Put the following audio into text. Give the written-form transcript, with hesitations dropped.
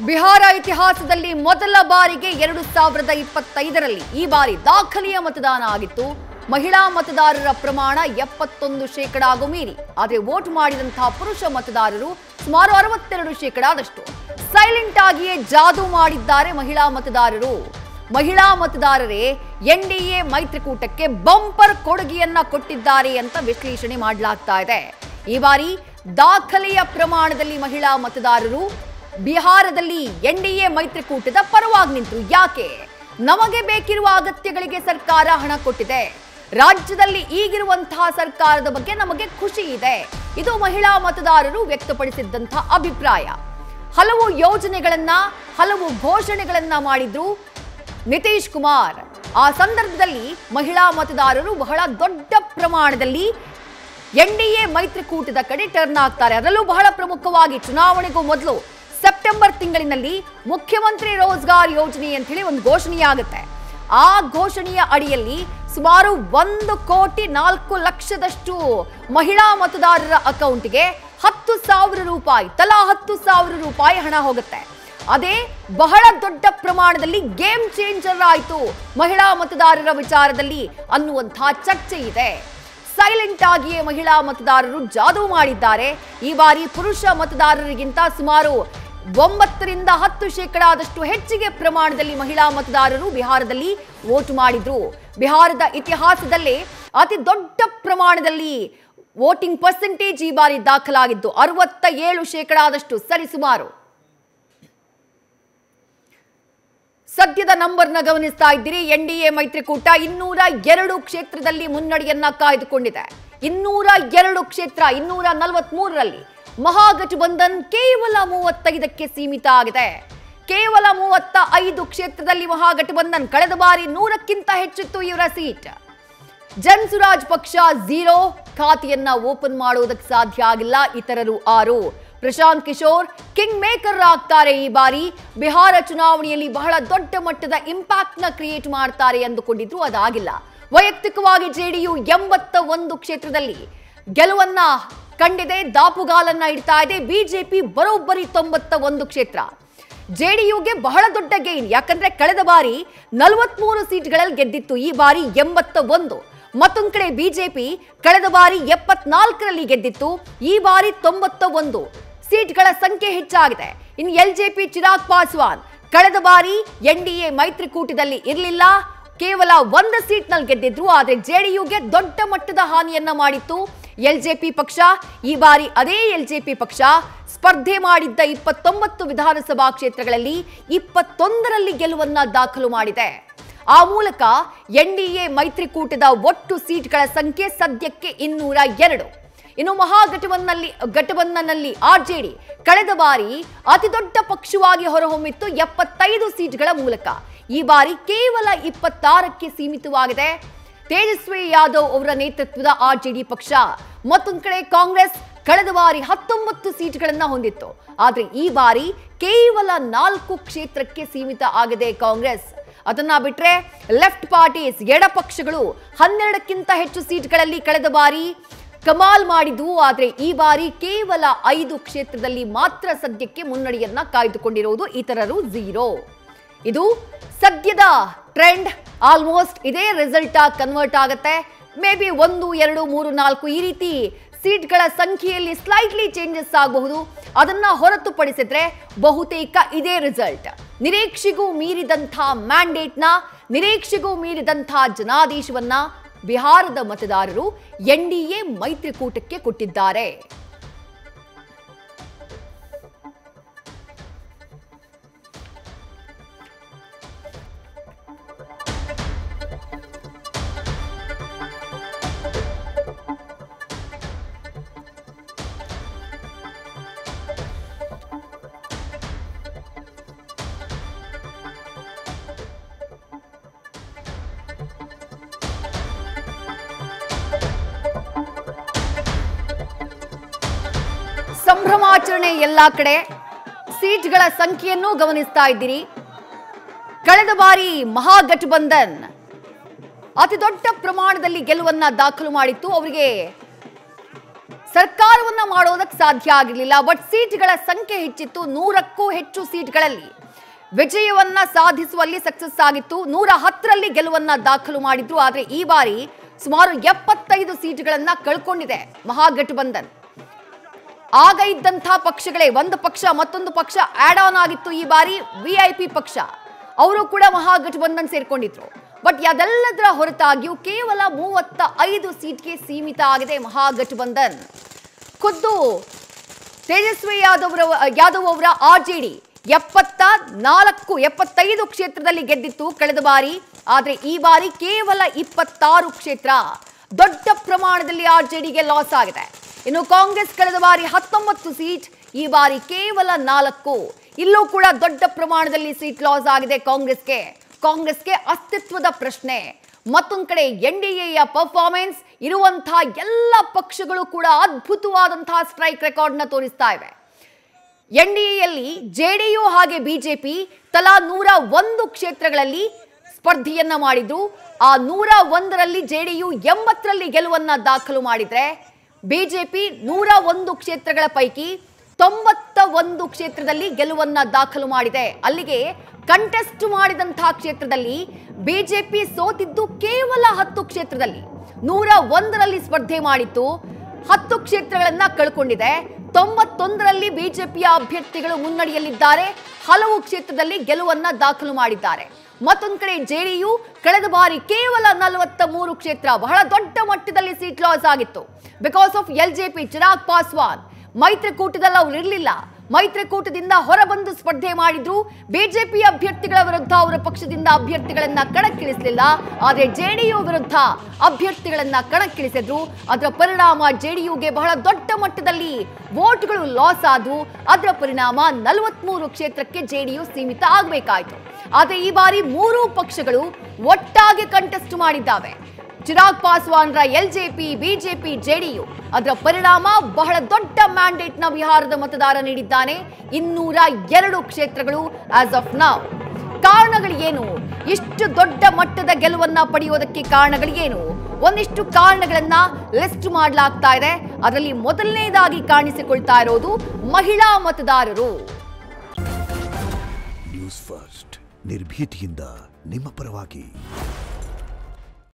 ಬಿಹಾರ ಇತಿಹಾಸದಲ್ಲಿ ಮೊದಲ ಬಾರಿಗೆ 2025ರಲ್ಲಿ ಈ ಬಾರಿ ದಾಖಲೆಯ ಮತದಾನ ಆಗಿತ್ತು. ಮಹಿಳಾ ಮತದಾರರ ಪ್ರಮಾಣ 71% ಹಾಗೂ ಮೀರಿ. ಆದರೆ ವೋಟ್ ಮಾಡಿದಂತಹ ಪುರುಷ ಮತದಾರರು ಸುಮಾರು 62%. ಸೈಲೆಂಟ್ ಆಗಿಯೇ ಜಾದೂ ಮಾಡಿದ್ದಾರೆ ಮಹಿಳಾ ಮತದಾರರು. ಮಹಿಳಾ ಮತದಾರರೇ ಎನ್ಡಿಎ ಮೈತ್ರಿಕೂಟಕ್ಕೆ ಬಂಪರ್ ಕೊಡುಗೆಯನ್ನ ಕೊಟ್ಟಿದ್ದಾರೆ ಅಂತ ವಿಶ್ಲೇಷಣೆ ಮಾಡಲಾಗ್ತಾ ಇದೆ. ಈ ಬಾರಿ ದಾಖಲೆಯ ಪ್ರಮಾಣದಲ್ಲಿ ಮಹಿಳಾ ಮತದಾರರು ಬಿಹಾರದಲ್ಲಿ ಎನ್ಡಿಎ ಮೈತ್ರಿಕೂಟದ ಪರವಾಗಿ ನಿಂತರು. ಯಾಕೆ? ನಮಗೆ ಬೇಕಿರುವ ಅಗತ್ಯಗಳಿಗೆ ಸರ್ಕಾರ ಹಣ ಕೊಟ್ಟಿದೆ. ರಾಜ್ಯದಲ್ಲಿ ಈಗಿರುವಂತಹ ಸರ್ಕಾರದ ಬಗ್ಗೆ ನಮಗೆ ಖುಷಿ ಇದೆ. ಇದು ಮಹಿಳಾ ಮತದಾರರು ವ್ಯಕ್ತಪಡಿಸಿದ್ದಂತಹ ಅಭಿಪ್ರಾಯ. ಹಲವು ಯೋಜನೆಗಳನ್ನ, ಹಲವು ಘೋಷಣೆಗಳನ್ನ ಮಾಡಿದ್ರು ನಿತೀಶ್ ಕುಮಾರ್. ಆ ಸಂದರ್ಭದಲ್ಲಿ ಮಹಿಳಾ ಮತದಾರರು ಬಹಳ ದೊಡ್ಡ ಪ್ರಮಾಣದಲ್ಲಿ ಎನ್ಡಿಎ ಮೈತ್ರಿಕೂಟದ ಕಡೆ ಟರ್ನ್ ಆಗ್ತಾರೆ. ಅದರಲ್ಲೂ ಬಹಳ ಪ್ರಮುಖವಾಗಿ ಚುನಾವಣೆಗೂ ಮೊದಲು ಸೆಪ್ಟೆಂಬರ್ ತಿಂಗಳಿನಲ್ಲಿ ಮುಖ್ಯಮಂತ್ರಿ ರೋಜ್ಗಾರ್ ಯೋಜನೆ ಅಂತ ಹೇಳಿ ಒಂದು ಘೋಷಣೆಯಾಗುತ್ತೆ. ಆ ಘೋಷಣೆಯ ಅಡಿಯಲ್ಲಿ ಸುಮಾರು 1,04,00,000 ಮಹಿಳಾ ಮತದಾರರ ಅಕೌಂಟ್ಗೆ 10,000 ರೂಪಾಯಿ, ತಲಾ 10,000 ರೂಪಾಯಿ ಹಣ ಹೋಗುತ್ತೆ. ಅದೇ ಬಹಳ ದೊಡ್ಡ ಪ್ರಮಾಣದಲ್ಲಿ ಗೇಮ್ ಚೇಂಜರ್ ಆಯಿತು ಮಹಿಳಾ ಮತದಾರರ ವಿಚಾರದಲ್ಲಿ ಅನ್ನುವಂತಹ ಚರ್ಚೆ ಇದೆ. ಸೈಲೆಂಟ್ ಆಗಿಯೇ ಮಹಿಳಾ ಮತದಾರರು ಜಾದೂ ಮಾಡಿದ್ದಾರೆ. ಈ ಬಾರಿ ಪುರುಷ ಮತದಾರರಿಗಿಂತ ಸುಮಾರು 9ರಿಂದ 10% ಹೆಚ್ಚಿಗೆ ಪ್ರಮಾಣದಲ್ಲಿ ಮಹಿಳಾ ಮತದಾರರು ಬಿಹಾರದಲ್ಲಿ ವೋಟ್ ಮಾಡಿದ್ರು. ಬಿಹಾರದ ಇತಿಹಾಸದಲ್ಲೇ ಅತಿ ದೊಡ್ಡ ಪ್ರಮಾಣದಲ್ಲಿ ವೋಟಿಂಗ್ ಪರ್ಸೆಂಟೇಜ್ ಈ ಬಾರಿ ದಾಖಲಾಗಿದ್ದು 67% ಸರಿಸುಮಾರು. ಸದ್ಯದ ನಂಬರ್ನ ಗಮನಿಸ್ತಾ ಇದ್ದೀರಿ. ಎನ್ಡಿಎ ಮೈತ್ರಿಕೂಟ 202 ಕ್ಷೇತ್ರದಲ್ಲಿ ಮುನ್ನಡೆಯನ್ನ ಕಾಯ್ದುಕೊಂಡಿದೆ. 202 ಕ್ಷೇತ್ರ, 243ರಲ್ಲಿ ಮಹಾಗಠಬಂಧನ್ ಕೇವಲ 35ಕ್ಕೆ ಸೀಮಿತ ಆಗಿದೆ. ಕೇವಲ 35 ಕ್ಷೇತ್ರದಲ್ಲಿ ಮಹಾಗಠಬಂಧನ್. ಕಳೆದ ಬಾರಿ 100ಕ್ಕಿಂತ ಹೆಚ್ಚಿತ್ತು ಇವರ ಸೀಟ್. ಜನ್ಸುರಾಜ್ ಪಕ್ಷ 0 ಖಾತೆಯನ್ನ ಓಪನ್ ಮಾಡುವುದಕ್ಕೆ ಸಾಧ್ಯ ಆಗಿಲ್ಲ. ಇತರರು 6. ಪ್ರಶಾಂತ್ ಕಿಶೋರ್ ಕಿಂಗ್ ಮೇಕರ್ ಆಗ್ತಾರೆ. ಈ ಬಾರಿ ಬಿಹಾರ ಚುನಾವಣೆಯಲ್ಲಿ ಬಹಳ ದೊಡ್ಡ ಮಟ್ಟದ ಇಂಪ್ಯಾಕ್ಟ್ ನ ಕ್ರಿಯೇಟ್ ಮಾಡ್ತಾರೆ ಎಂದುಕೊಂಡಿದ್ರು, ಅದಾಗಿಲ್ಲ. ವೈಯಕ್ತಿಕವಾಗಿ ಜೆಡಿಯು 81 ಕ್ಷೇತ್ರದಲ್ಲಿ ಗೆಲುವನ್ನ ಕಂಡಿದೆ, ದಾಪುಗಾಲನ್ನ ಇಡ್ತಾ ಇದೆ. ಬಿಜೆಪಿ ಬರೋಬ್ಬರಿ 91 ಕ್ಷೇತ್ರ. ಜೆಡಿಯುಗೆ ಬಹಳ ದೊಡ್ಡ ಗೈನ್, ಯಾಕಂದ್ರೆ ಕಳೆದ ಬಾರಿ 43 ಸೀಟ್ಗಳಲ್ಲಿ ಗೆದ್ದಿತ್ತು, ಈ ಬಾರಿ 81. ಮತ್ತೊಂದು ಕಡೆ ಬಿಜೆಪಿ ಕಳೆದ ಬಾರಿ 74ರಲ್ಲಿ ಗೆದ್ದಿತ್ತು, ಈ ಬಾರಿ 91 ಸೀಟ್ಗಳ ಸಂಖ್ಯೆ ಹೆಚ್ಚಾಗಿದೆ. ಇನ್ನು ಎಲ್ಜೆಪಿ ಚಿರಾಗ್ ಪಾಸ್ವಾನ್ ಕಳೆದ ಬಾರಿ ಎನ್ಡಿಎ ಮೈತ್ರಿಕೂಟದಲ್ಲಿ ಇರಲಿಲ್ಲ, ಕೇವಲ 1 ಸೀಟ್ನಲ್ಲಿ ಗೆದ್ದಿದ್ರು. ಆದರೆ ಜೆಡಿಯುಗೆ ದೊಡ್ಡ ಮಟ್ಟದ ಹಾನಿಯನ್ನ ಮಾಡಿತ್ತು ಎಲ್ಜೆಪಿ ಪಕ್ಷ. ಈ ಬಾರಿ ಅದೇ ಎಲ್ಜೆಪಿ ಪಕ್ಷ ಸ್ಪರ್ಧೆ ಮಾಡಿದ್ದ 29 ವಿಧಾನಸಭಾ ಕ್ಷೇತ್ರಗಳಲ್ಲಿ 21ರಲ್ಲಿ ಗೆಲುವನ್ನ ದಾಖಲು ಮಾಡಿದೆ. ಆ ಮೂಲಕ ಎನ್ಡಿಎ ಮೈತ್ರಿಕೂಟದ ಒಟ್ಟು ಸೀಟ್ಗಳ ಸಂಖ್ಯೆ ಸದ್ಯಕ್ಕೆ 202. ಇನ್ನು ಮಹಾಗಠಬಂಧನ್ನಲ್ಲಿ ಆರ್ಜೆಡಿ ಕಳೆದ ಬಾರಿ ಅತಿ ದೊಡ್ಡ ಪಕ್ಷವಾಗಿ ಹೊರಹೊಮ್ಮಿತ್ತು 75 ಸೀಟ್ಗಳ ಮೂಲಕ. ಈ ಬಾರಿ ಕೇವಲ 26ಕ್ಕೆ ಸೀಮಿತವಾಗಿದೆ. ತೇಜಸ್ವಿ ಯಾದವ್ ಅವರ ನೇತೃತ್ವದ ಆರ್ಜೆಡಿ ಪಕ್ಷ. ಮತ್ತೊಂದು ಕಡೆ ಕಾಂಗ್ರೆಸ್ ಕಳೆದ ಬಾರಿ 19 ಸೀಟ್ಗಳನ್ನ ಹೊಂದಿತ್ತು, ಆದ್ರೆ ಈ ಬಾರಿ ಕೇವಲ 4 ಕ್ಷೇತ್ರಕ್ಕೆ ಸೀಮಿತ ಆಗಿದೆ ಕಾಂಗ್ರೆಸ್. ಅದನ್ನ ಬಿಟ್ರೆ ಲೆಫ್ಟ್ ಪಾರ್ಟೀಸ್, ಎಡ ಪಕ್ಷಗಳು 12ಕ್ಕಿಂತ ಹೆಚ್ಚು ಸೀಟ್ಗಳಲ್ಲಿ ಕಳೆದ ಬಾರಿ ಕಮಾಲ್ ಮಾಡಿದ್ವು. ಆದ್ರೆ ಈ ಬಾರಿ ಕೇವಲ 5 ಕ್ಷೇತ್ರದಲ್ಲಿ ಮಾತ್ರ ಸದ್ಯಕ್ಕೆ ಮುನ್ನಡೆಯನ್ನ ಕಾಯ್ದುಕೊಂಡಿರುವುದು. ಇತರರು 0. ಇದು ಸದ್ಯದ ಟ್ರೆಂಡ್. ಆಲ್ಮೋಸ್ಟ್ ಇದೇ ರಿಸಲ್ಟ್ ಕನ್ವರ್ಟ್ ಆಗುತ್ತೆ. ಮೇ ಬಿ 1, 2, 3, 4 ಈ ರೀತಿ ಸೀಟ್ಗಳ ಸಂಖ್ಯೆಯಲ್ಲಿ ಸ್ಲೈಟ್ಲಿ ಚೇಂಜಸ್ ಆಗಬಹುದು. ಅದನ್ನ ಹೊರತುಪಡಿಸಿದ್ರೆ ಬಹುತೇಕ ಇದೇ ರಿಸಲ್ಟ್. ನಿರೀಕ್ಷೆಗೂ ಮೀರಿದಂಥ ಮ್ಯಾಂಡೇಟ್ನ, ನಿರೀಕ್ಷೆಗೂ ಮೀರಿದಂಥ ಜನಾದೇಶವನ್ನ ಬಿಹಾರದ ಮತದಾರರು ಎನ್ಡಿಎ ಮೈತ್ರಿಕೂಟಕ್ಕೆ ಕೊಟ್ಟಿದ್ದಾರೆ. ಸಂಭ್ರಮಾಚರಣೆ ಎಲ್ಲಾ ಕಡೆ. ಸೀಟ್ಗಳ ಸಂಖ್ಯೆಯನ್ನು ಗಮನಿಸ್ತಾ ಇದ್ದೀರಿ. ಕಳೆದ ಬಾರಿ ಮಹಾಗಠಬಂಧನ್ ಅತಿ ದೊಡ್ಡ ಪ್ರಮಾಣದಲ್ಲಿ ಗೆಲುವನ್ನ ದಾಖಲು ಮಾಡಿತ್ತು. ಅವರಿಗೆ ಸರ್ಕಾರವನ್ನ ಮಾಡೋದಕ್ಕೆ ಸಾಧ್ಯ ಆಗಿರಲಿಲ್ಲ. ಬಟ್ ಸೀಟ್ಗಳ ಸಂಖ್ಯೆ ಹೆಚ್ಚಿತ್ತು. 100ಕ್ಕೂ ಹೆಚ್ಚು ಸೀಟ್ಗಳಲ್ಲಿ ವಿಜಯವನ್ನ ಸಾಧಿಸುವಲ್ಲಿ ಸಕ್ಸಸ್ ಆಗಿತ್ತು. 110ರಲ್ಲಿ ಗೆಲುವನ್ನ ದಾಖಲು ಮಾಡಿದ್ರು. ಆದ್ರೆ ಈ ಬಾರಿ ಸುಮಾರು 75 ಸೀಟ್ಗಳನ್ನ ಕಳ್ಕೊಂಡಿದೆ ಮಹಾಗಠಬಂಧನ್. ಆಗ ಇದ್ದಂತಹ ಪಕ್ಷಗಳೇ, ಒಂದು ಪಕ್ಷ ಮತ್ತೊಂದು ಪಕ್ಷ ಆಡ್ ಆನ್ ಆಗಿತ್ತು. ಈ ಬಾರಿ VIP ಪಕ್ಷ ಅವರು ಕೂಡ ಮಹಾಗಠಬಂಧನ್ ಸೇರ್ಕೊಂಡಿದ್ರು. ಬಟ್ ಅದೆಲ್ಲದರ ಹೊರತಾಗಿಯೂ ಕೇವಲ 35 ಸೀಟ್ಗೆ ಸೀಮಿತ ಆಗಿದೆ ಮಹಾಗಠಬಂಧನ್. ಖುದ್ದು ತೇಜಸ್ವಿ ಯಾದವ್ ಅವರ RJD 75 ಕ್ಷೇತ್ರದಲ್ಲಿ ಗೆದ್ದಿತ್ತು ಕಳೆದ ಬಾರಿ. ಆದ್ರೆ ಈ ಬಾರಿ ಕೇವಲ 26 ಕ್ಷೇತ್ರ. ದೊಡ್ಡ ಪ್ರಮಾಣದಲ್ಲಿ RJDಗೆ ಲಾಸ್ ಆಗಿದೆ. ಇನ್ನು ಕಾಂಗ್ರೆಸ್ ಕಳೆದ ಬಾರಿ 19 ಸೀಟ್, ಈ ಬಾರಿ ಕೇವಲ 4. ಇಲ್ಲೂ ಕೂಡ ದೊಡ್ಡ ಪ್ರಮಾಣದಲ್ಲಿ ಸೀಟ್ ಲಾಸ್ ಆಗಿದೆ ಕಾಂಗ್ರೆಸ್ಗೆ ಅಸ್ತಿತ್ವದ ಪ್ರಶ್ನೆ. ಮತ್ತೊಂದು ಕಡೆ NDAಯ ಪರ್ಫಾರ್ಮೆನ್ಸ್, ಇರುವಂತಹ ಎಲ್ಲ ಪಕ್ಷಗಳು ಕೂಡ ಅದ್ಭುತವಾದಂತಹ ಸ್ಟ್ರೈಕ್ ರೆಕಾರ್ಡ್ ನ ತೋರಿಸ್ತಾ ಇವೆ. NDAಯಲ್ಲಿ JDU ಹಾಗೆ BJP ತಲಾ 101 ಕ್ಷೇತ್ರಗಳಲ್ಲಿ ಸ್ಪರ್ಧೆಯನ್ನ ಮಾಡಿದ್ರು. ಆ 101ರಲ್ಲಿ JDU 80ರಲ್ಲಿ ಗೆಲುವನ್ನ ದಾಖಲು ಮಾಡಿದ್ರೆ, BJP 101 ಕ್ಷೇತ್ರಗಳ ಪೈಕಿ 91 ಕ್ಷೇತ್ರದಲ್ಲಿ ಗೆಲುವನ್ನ ದಾಖಲು ಮಾಡಿದೆ. ಅಲ್ಲಿಗೆ ಕಂಟೆಸ್ಟ್ ಮಾಡಿದಂತಹ ಕ್ಷೇತ್ರದಲ್ಲಿ BJP ಸೋತಿದ್ದು ಕೇವಲ 10 ಕ್ಷೇತ್ರದಲ್ಲಿ. 101ರಲ್ಲಿ ಸ್ಪರ್ಧೆ ಮಾಡಿತ್ತು, 10 ಕ್ಷೇತ್ರಗಳನ್ನ ಕಳ್ಕೊಂಡಿದೆ. 91ರಲ್ಲಿ BJPಯ ಅಭ್ಯರ್ಥಿಗಳು ಮುನ್ನಡೆಯಲ್ಲಿದ್ದಾರೆ, ಹಲವು ಕ್ಷೇತ್ರದಲ್ಲಿ ಗೆಲುವನ್ನ ದಾಖಲು ಮಾಡಿದ್ದಾರೆ. ಮತ್ತೊಂದು ಕಡೆ JDU ಕಳೆದ ಬಾರಿ ಕೇವಲ 43 ಕ್ಷೇತ್ರ, ಬಹಳ ದೊಡ್ಡ ಮಟ್ಟದಲ್ಲಿ ಸೀಟ್ ಲಾಸ್ ಆಗಿತ್ತು. Because of LJP Chirag Paswan. ಮೈತ್ರಿಕೂಟದಲ್ಲಿ ಅವರು ಇರಲಿಲ್ಲ, ಮೈತ್ರಿಕೂಟದಿಂದ ಹೊರಬಂದು ಸ್ಪರ್ಧೆ ಮಾಡಿದ್ರು. BJP ಅಭ್ಯರ್ಥಿಗಳ ವಿರುದ್ಧ ಅವರ ಪಕ್ಷದಿಂದ ಅಭ್ಯರ್ಥಿಗಳನ್ನ ಕಣಕ್ಕಿಳಿಸಲಿಲ್ಲ. ಆದರೆ JDU ವಿರುದ್ಧ ಅಭ್ಯರ್ಥಿಗಳನ್ನ ಕಣಕ್ಕಿಳಿಸಿದ್ರು. ಅದರ ಪರಿಣಾಮ JDUಗೆ ಬಹಳ ದೊಡ್ಡ ಮಟ್ಟದಲ್ಲಿ ವೋಟ್ಗಳು ಲಾಸ್ ಆದವು. ಅದರ ಪರಿಣಾಮ 43 ಕ್ಷೇತ್ರಕ್ಕೆ JDU ಸೀಮಿತ ಆಗಬೇಕಾಯಿತು. ಆದರೆ ಈ ಬಾರಿ 3 ಪಕ್ಷಗಳು ಒಟ್ಟಾಗಿ ಕಂಟೆಸ್ಟ್ ಮಾಡಿದ್ದಾವೆ. ಚಿರಾಗ್ ಪಾಸ್ವಾನ್ರ LJP, BJP, JDU. ಅದರ ಪರಿಣಾಮ ಬಹಳ ದೊಡ್ಡ ಮ್ಯಾಂಡೇಟ್ ನ ಬಿಹಾರದ ಮತದಾರ ನೀಡಿದ್ದಾನೆ. 202 ಕ್ಷೇತ್ರಗಳು ಆಸ್ ಆಫ್ ನೌ. ಕಾರಣಗಳು ಏನು? ಇಷ್ಟು ದೊಡ್ಡ ಮಟ್ಟದ ಗೆಲುವನ್ನ ಪಡೆಯೋದಕ್ಕೆ ಕಾರಣಗಳು ಏನು? ಒಂದಿಷ್ಟು ಕಾರಣಗಳನ್ನ ಲಿಸ್ಟ್ ಮಾಡಲಾಗ್ತಾ ಇದೆ. ಅದರಲ್ಲಿ ಮೊದಲನೇದಾಗಿ ಕಾಣಿಸಿಕೊಳ್ತಾ ಇರೋದು ಮಹಿಳಾ ಮತದಾರರು. ನ್ಯೂಸ್ ಫಸ್ಟ್, ನಿರ್ಭೀತಿಯಿಂದ ನಿಮ್ಮ ಪರವಾಗಿ.